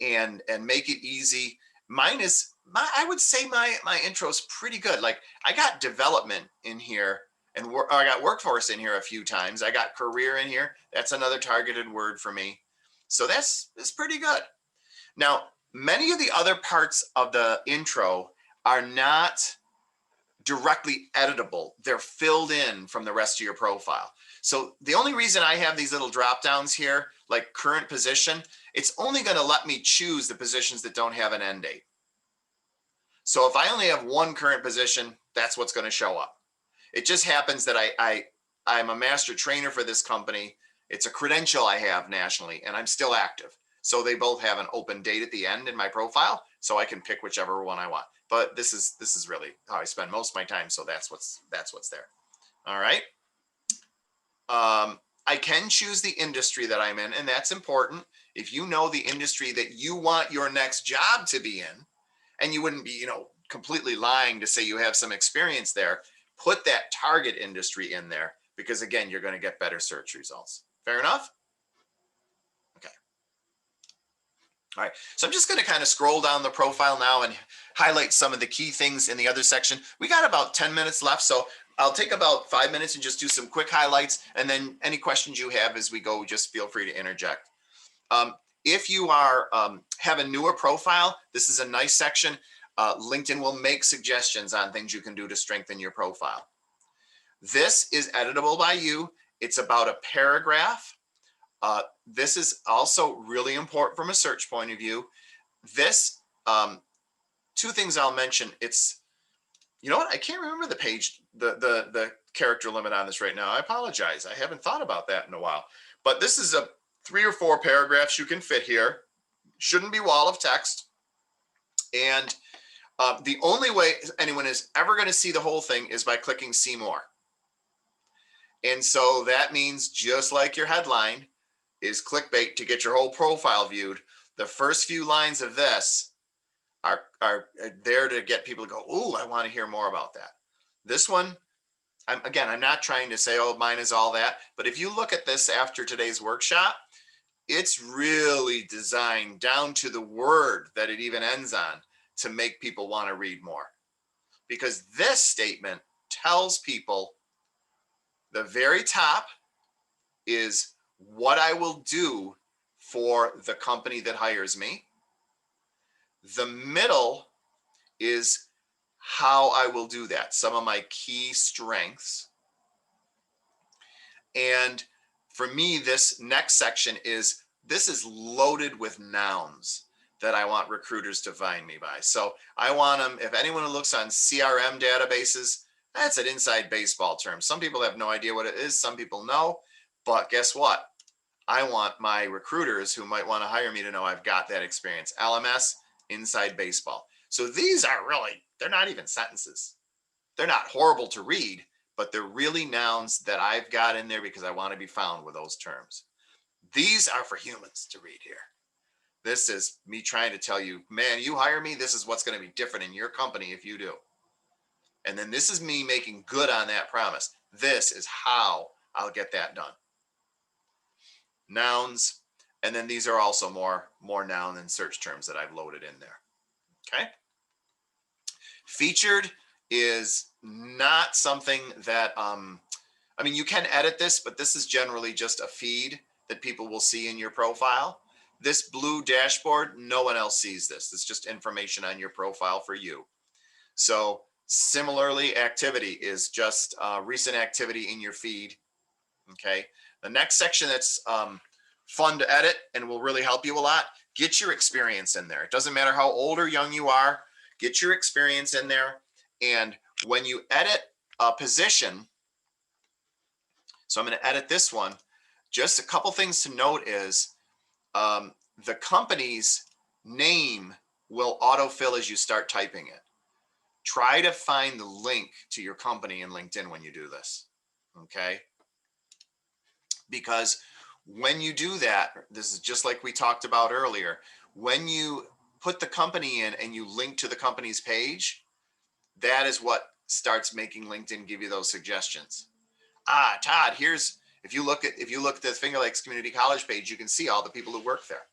and make it easy. I would say my intro is pretty good. Like I got development in here and I got workforce in here a few times. I got career in here. That's another targeted word for me. So that's pretty good. Now, many of the other parts of the intro are not directly editable. They're filled in from the rest of your profile. So the only reason I have these little drop downs here, like current position, it's only going to let me choose the positions that don't have an end date. So if I only have one current position, that's what's going to show up. It just happens that I'm a master trainer for this company. It's a credential I have nationally, and I'm still active. So they both have an open date at the end in my profile, so I can pick whichever one I want. But this is really how I spend most of my time. So that's what's there. All right. I can choose the industry that I'm in, and that's important. If you know the industry that you want your next job to be in, and you wouldn't be, completely lying to say you have some experience there, put that target industry in there, because again, you're going to get better search results. Fair enough? Okay. All right. So I'm just going to kind of scroll down the profile now and highlight some of the key things in the other section. We got about 10 minutes left, so I'll take about 5 minutes and just do some quick highlights, and then any questions you have as we go, just feel free to interject. If you are have a newer profile, this is a nice section. LinkedIn will make suggestions on things you can do to strengthen your profile. This is editable by you. It's about a paragraph. This is also really important from a search point of view. This, two things I'll mention. It's, you know what? I can't remember the page, the character limit on this right now. I apologize. I haven't thought about that in a while. But this is a 3 or 4 paragraphs you can fit here. Shouldn't be wall of text. And the only way anyone is ever going to see the whole thing is by clicking see more. And so that means, just like your headline is clickbait to get your whole profile viewed, the first few lines of this are there to get people to go, "Ooh, I want to hear more about that." This one, I'm not trying to say, oh, mine is all that, but if you look at this after today's workshop, it's really designed down to the word that it even ends on to make people want to read more. Because this statement tells people, the very top is what I will do for the company that hires me. The middle is how I will do that, some of my key strengths. And for me, this next section is loaded with nouns that I want recruiters to find me by. So I want them, if anyone who looks on CRM databases, that's an inside baseball term. Some people have no idea what it is. Some people know, but guess what? I want my recruiters who might want to hire me to know I've got that experience. LMS, inside baseball. So these are really, they're not even sentences. They're not horrible to read, but they're really nouns that I've got in there because I want to be found with those terms. These are for humans to read here. This is me trying to tell you, man, you hire me, this is what's going to be different in your company if you do. And then this is me making good on that promise. This is how I'll get that done. Nouns, and then these are also more noun and search terms that I've loaded in there. Okay. Featured is not something that, you can edit this, but this is generally just a feed that people will see in your profile. This blue dashboard, no one else sees this. It's just information on your profile for you. So similarly, activity is just recent activity in your feed. Okay. The next section that's fun to edit and will really help you a lot, get your experience in there. It doesn't matter how old or young you are, get your experience in there. And when you edit a position, so I'm going to edit this one, just a couple things to note is the company's name will autofill as you start typing it. Try to find the link to your company in LinkedIn when you do this, okay? Because when you do that, this is just like we talked about earlier, when you put the company in and you link to the company's page, that is what starts making LinkedIn give you those suggestions. Todd, here's, if you look at the Finger Lakes Community College page, you can see all the people who work there.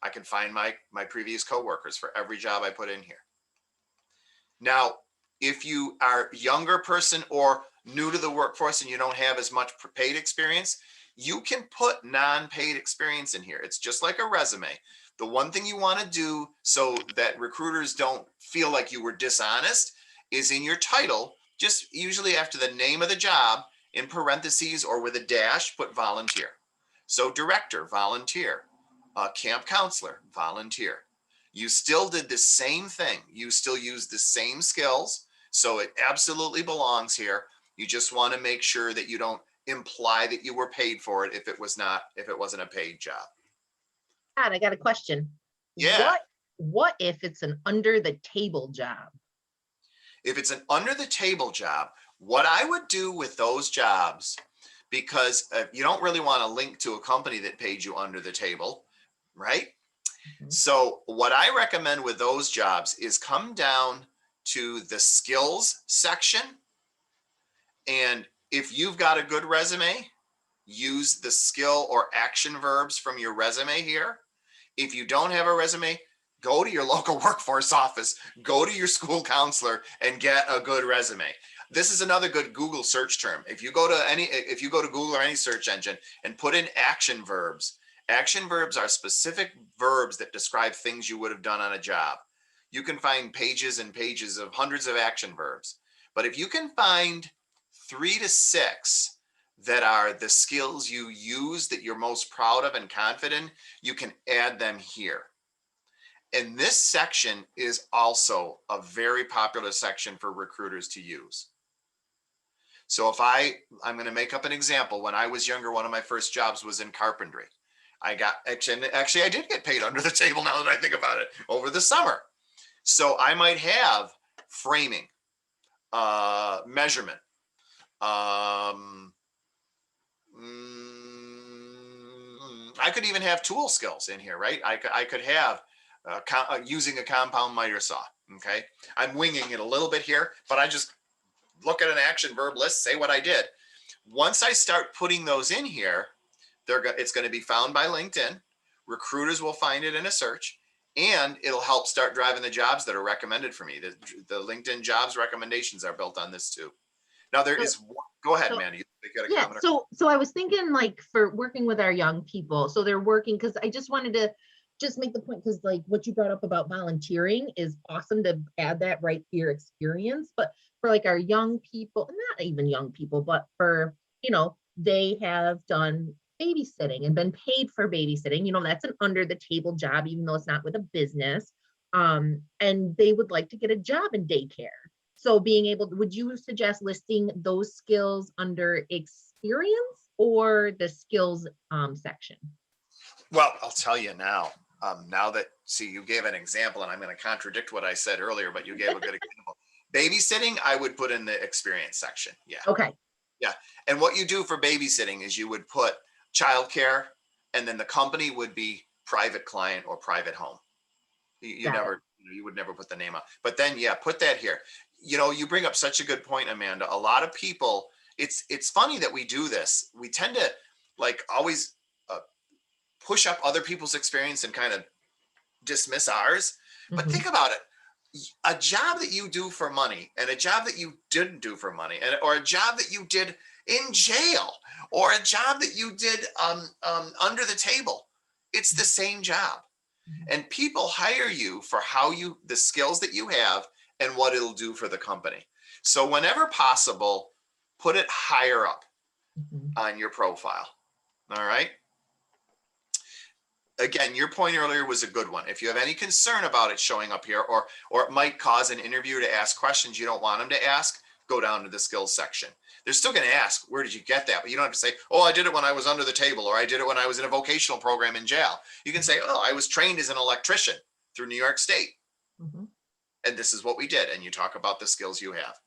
I can find my previous coworkers for every job I put in here. Now, if you are a younger person or new to the workforce and you don't have as much paid experience, you can put non-paid experience in here. It's just like a resume. The one thing you want to do so that recruiters don't feel like you were dishonest is in your title, just usually after the name of the job, in parentheses or with a dash, put volunteer. So director, volunteer, camp counselor, volunteer. You still did the same thing. You still use the same skills. So it absolutely belongs here. You just want to make sure that you don't imply that you were paid for it if it wasn't a paid job. Todd, I got a question. Yeah. What if it's an under the table job? If it's an under the table job, what I would do with those jobs, because you don't really want to link to a company that paid you under the table, right? Mhm. So what I recommend with those jobs is come down to the skills section. And if you've got a good resume, use the skill or action verbs from your resume here. If you don't have a resume, go to your local workforce office, go to your school counselor and get a good resume. This is another good Google search term. If you go to Google or any search engine and put in action verbs are specific verbs that describe things you would have done on a job. You can find pages and pages of hundreds of action verbs. But if you can find 3 to 6 that are the skills you use that you're most proud of and confident, you can add them here. And this section is also a very popular section for recruiters to use. So if I'm going to make up an example. When I was younger, one of my first jobs was in carpentry. I did get paid under the table now that I think about it over the summer. So I might have framing, measurement, I could even have tool skills in here, right? I could have using a compound miter saw. Okay. I'm winging it a little bit here, but I just look at an action verb list, say what I did. Once I start putting those in here, it's going to be found by LinkedIn. Recruiters will find it in a search, and it'll help start driving the jobs that are recommended for me. The LinkedIn jobs recommendations are built on this too. Now go ahead, so- Amanda. You got a Yeah, comment? so I was thinking like for working with our young people, so they're working, because I just wanted to just make the point, because like what you brought up about volunteering is awesome to add that right to your experience. But for like our young people, not even young people, but for, they have done babysitting and been paid for babysitting, that's an under the table job, even though it's not with a business. And they would like to get a job in daycare. So would you suggest listing those skills under experience or the skills section? Well, I'll tell you now. You gave an example, and I'm going to contradict what I said earlier, but you gave a good example. Babysitting, I would put in the experience section. Yeah. Okay. Yeah. And what you do for babysitting is you would put childcare, and then the company would be private client or private home. You would never put the name up. But then, yeah, put that here. You bring up such a good point, Amanda. A lot of people, it's funny that we do this. We tend to like always push up other people's experience and kind of dismiss ours. But think about it. A job that you do for money and a job that you didn't do for money, or a job that you did in jail, or a job that you did under the table, it's the same job. And people hire you for the skills that you have and what it'll do for the company. So whenever possible, put it higher up on your profile. All right. Again, your point earlier was a good one. If you have any concern about it showing up here, or it might cause an interviewer to ask questions you don't want them to ask, go down to the skills section. They're still going to ask, where did you get that? But you don't have to say, oh, I did it when I was under the table, or I did it when I was in a vocational program in jail. You can say, oh, I was trained as an electrician through New York State. And this is what we did. And you talk about the skills you have.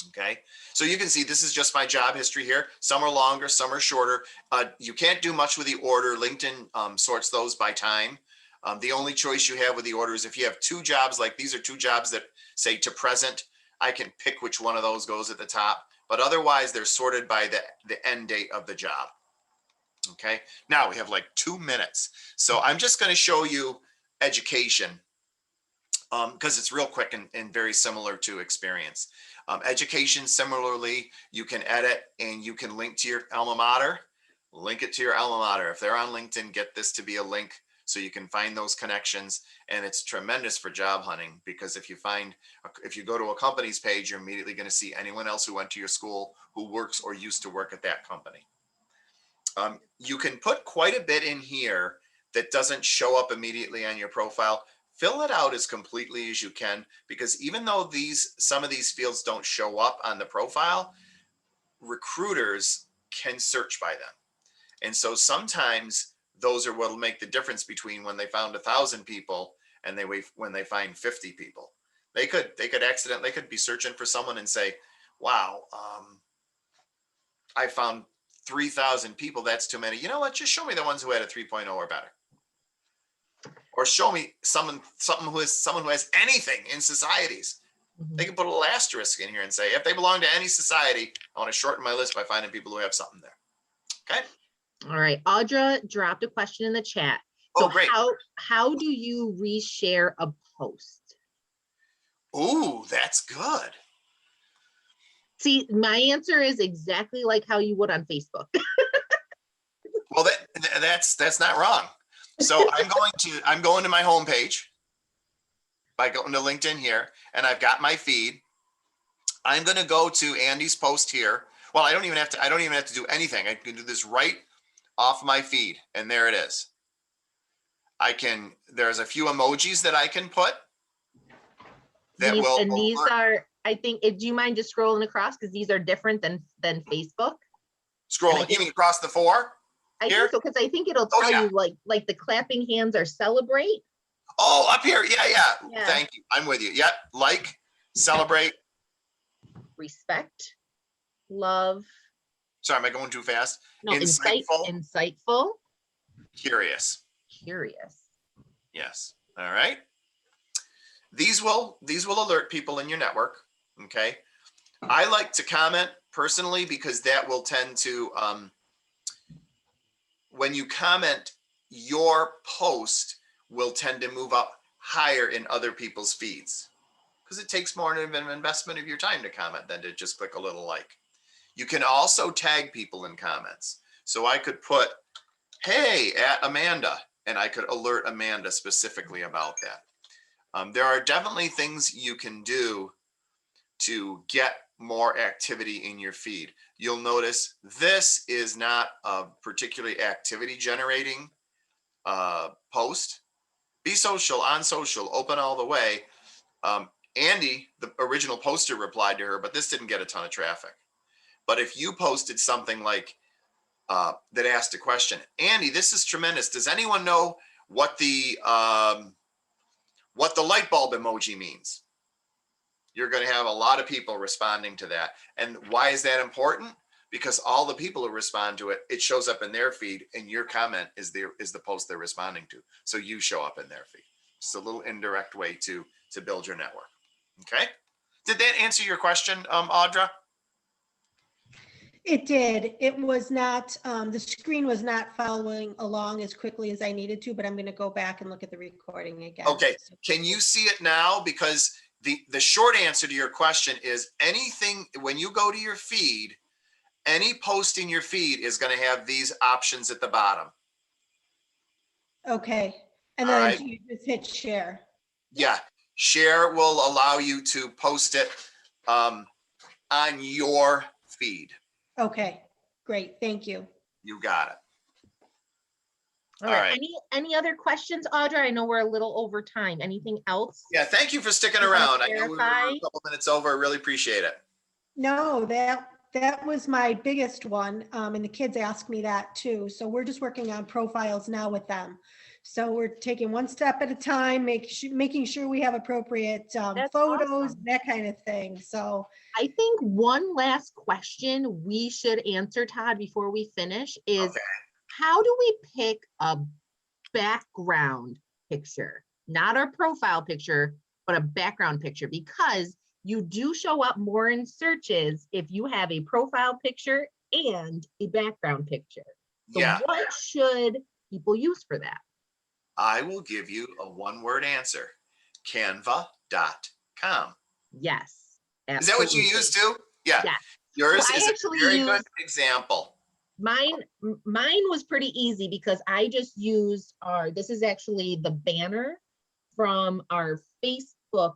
Okay, so you can see this is just my job history here. Some are longer, some are shorter. You can't do much with the order. LinkedIn sorts those by time. The only choice you have with the order is if you have 2 jobs, like these are 2 jobs that say to present, I can pick which one of those goes at the top. But otherwise, they're sorted by the end date of the job. Okay, now we have like 2 minutes. So I'm just going to show you education because it's real quick and very similar to experience. Education, similarly, you can edit and you can link to your alma mater, link it to your alma mater. If they're on LinkedIn, get this to be a link So you can find those connections, and it's tremendous for job hunting, because if you go to a company's page, you're immediately going to see anyone else who went to your school who works or used to work at that company. You can put quite a bit in here that doesn't show up immediately on your profile. Fill it out as completely as you can, because even though some of these fields don't show up on the profile, recruiters can search by them. And so sometimes those are what will make the difference between when they found 1,000 people and when they find 50 people. They could be searching for someone and say, wow, I found 3,000 people. That's too many. You know what? Just show me the ones who had a 3.0 or better. Or show me someone who has anything in societies. They can put a little asterisk in here and say, if they belong to any society, I want to shorten my list by finding people who have something there. Okay. All right. Audra dropped a question in the chat. Oh, So great. how do you reshare a post? Ooh, that's good. See, my answer is exactly like how you would on Facebook. Well, that's not wrong. So I'm going to my homepage by going to LinkedIn here, and I've got my feed. I'm going to go to Andy's post here. Well, I don't even have to do anything. I can do this right off my feed, and there it is. There's a few emojis that I can put that will these alert. are, I think, do you mind just scrolling across? Because these are different than Facebook. Scrolling, you mean across the four? I Here? think so, because I think it'll tell yeah. you like the clapping hands are celebrate. Oh, up here. Yeah. Yeah. Thank you. I'm with you. Yep. Like, celebrate. Respect, love. Sorry, am I going too fast? No, Insightful. insightful. Curious. Yes. All right. These will alert people in your network. Okay. I like to comment personally, because that will tend to, when you comment, your post will tend to move up higher in other people's feeds, because it takes more of an investment of your time to comment than to just click a little like. You can also tag people in comments. So I could put, hey, at Amanda, and I could alert Amanda specifically about that. There are definitely things you can do to get more activity in your feed. You'll notice this is not a particularly activity generating post. Be social, on social, open all the way. Andy, the original poster, replied to her, but this didn't get a ton of traffic. But if you posted something like that asked a question, Andy, this is tremendous. Does anyone know what the light bulb emoji means? You're going to have a lot of people responding to that. And why is that important? Because all the people who respond to it, it shows up in their feed, and your comment is the post they're responding to. So you show up in their feed. It's a little indirect way to build your network. Okay. Did that answer your question, Audra? It did. It was not, the screen was not following along as quickly as I needed to, but I'm going to go back and look at the recording again. Okay. Can you see it now? Because the short answer to your question is anything, when you go to your feed, any post in your feed is going to have these options at the bottom. Okay. And All then right. you just hit share. Yeah. Share will allow you to post it on your feed. Okay, great. Thank you. You got it. All right. Any other questions, Audra? I know we're a little over time. Anything else? Yeah, thank you for sticking You wanna around. I know we were clarify? a couple minutes over. I really appreciate it. No, that was my biggest one. And the kids asked me that too. So we're just working on profiles now with them. So we're taking one step at a time, making sure we have appropriate That's photos, awesome. that kind of thing. So I think one last question we should answer, Todd, before we finish is, Okay. how do we pick a background picture? Not our profile picture, but a background picture, because you do show up more in searches if you have a profile picture and a background picture. So Yeah, what should people use for that? I will give you a one-word answer. Canva.com. Yes. Is that what you absolutely. use too? Yeah. Yes. Yours So I is a actually very good use- example. mine was pretty easy because I just used this is actually the banner from our Facebook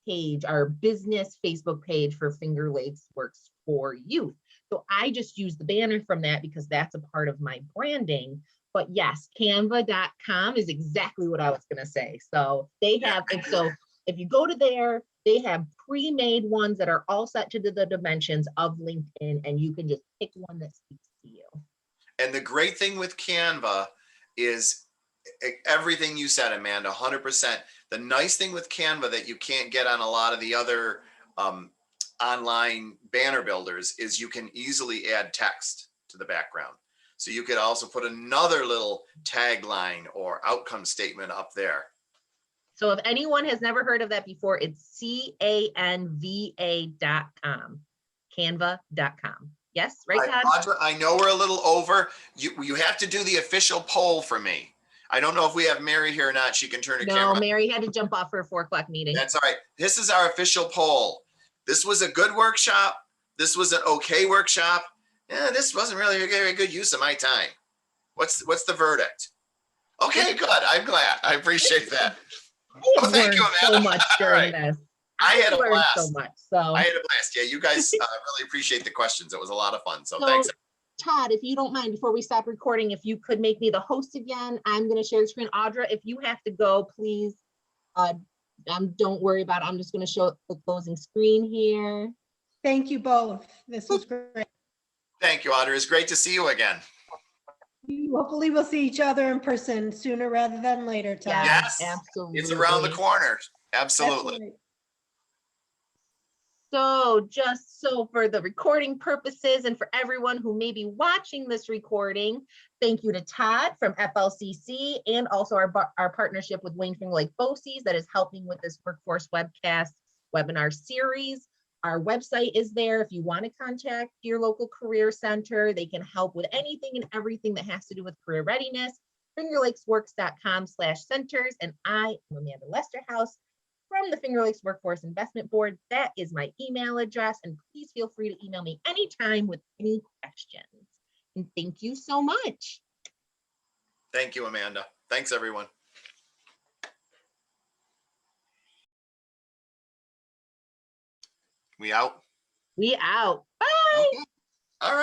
page, our business Facebook page for Finger Lakes Works for Youth. So I just used the banner from that because that's a part of my branding. But yes, canva.com is exactly what I was going to say. So they have, and so if you go to there, they have pre-made ones that are all set to the dimensions of LinkedIn, and you can just pick one that speaks to you. And the great thing with Canva is everything you said, Amanda, 100%. The nice thing with Canva that you can't get on a lot of the other online banner builders is you can easily add text to the background. So you could also put another little tagline or outcome statement up there. So if anyone has never heard of that before, it's canva.com, canva.com. Yes, right, Todd? Audra, I know we're a little over. You have to do the official poll for me. I don't know if we have Mary here or not. She can turn her camera No, on. Mary had to jump off for a 4 o'clock meeting. That's all right. This is our official poll. This was a good workshop. This was an okay workshop. Yeah, this wasn't really a very good use of my time. What's the verdict? Okay, good. I'm glad. I appreciate that. Oh, thank you, learned so Amanda. much All during right. this. I had a learned blast. so much. So I had a blast. Yeah, you guys really appreciate the questions. It was a lot of fun. So So, thanks. Todd, if you don't mind, before we stop recording, if you could make me the host again, I'm going to share the screen. Audra, if you have to go, please, don't worry about it. I'm just going to show the closing screen here. Thank you both. This was great. Thank you, Audra. It's great to see you again. Hopefully we'll see each other in person sooner rather than later, Todd. Yes, absolutely. It's around the corner. That's Absolutely. right. So just so for the recording purposes and for everyone who may be watching this recording, thank you to Todd from FLCC and also our partnership with Wayne Finger Lake BOCES that is helping with this workforce webcast webinar series. Our website is there. If you want to contact your local career center, they can help with anything and everything that has to do with career readiness. fingerlakesworks.com/centers. And I am Amanda Lesterhouse from the Finger Lakes Workforce Investment Board. That is my email address, and please feel free to email me anytime with any questions. And thank you so much. Thank you, Amanda. Thanks, everyone. We out? We out. Bye. All right.